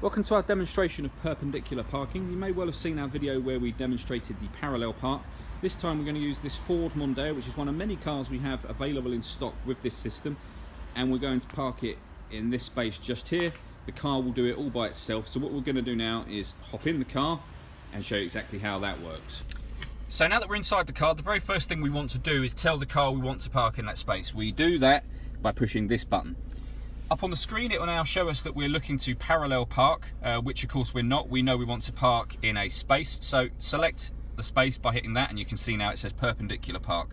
Welcome to our demonstration of perpendicular parking. You may well have seen our video where we demonstrated the parallel park. This time we're going to use this Ford Mondeo, which is one of many cars we have available in stock with this system, and we're going to park it in this space just here. The car will do it all by itself, so what we're going to do now is hop in the car and show you exactly how that works. So now that we're inside the car, the very first thing we want to do is tell the car we want to park in that space. We do that by pushing this button. Up on the screen it will now show us that we're looking to parallel park, which of course we're not. We know we want to park in a space, so select the space by hitting that and you can see now it says perpendicular park.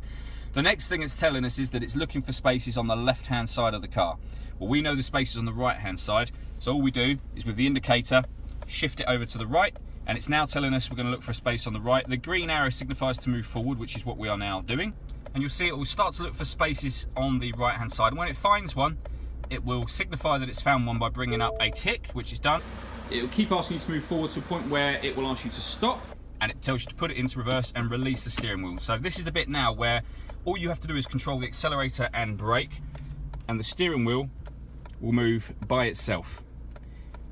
The next thing it's telling us is that it's looking for spaces on the left hand side of the car. Well, we know the space is on the right hand side, so all we do is with the indicator shift it over to the right, and it's now telling us we're going to look for a space on the right. The green arrow signifies to move forward, which is what we are now doing, and you'll see it will start to look for spaces on the right hand side, and when it finds one it will signify that it's found one by bringing up a tick, which is done. It will keep asking you to move forward to a point where it will ask you to stop, and it tells you to put it into reverse and release the steering wheel. So this is the bit now where all you have to do is control the accelerator and brake, and the steering wheel will move by itself.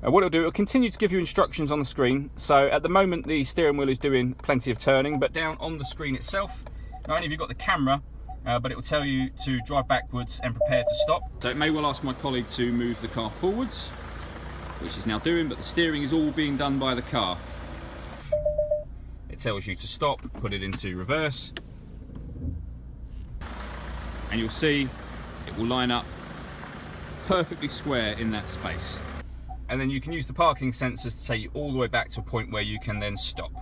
What it'll do, it'll continue to give you instructions on the screen. So at the moment the steering wheel is doing plenty of turning, but down on the screen itself, not only have you got the camera, but it will tell you to drive backwards and prepare to stop. So it may well ask my colleague to move the car forwards, which is now doing, but the steering is all being done by the car. It tells you to stop, put it into reverse, and you'll see it will line up perfectly square in that space. And then you can use the parking sensors to take you all the way back to a point where you can then stop.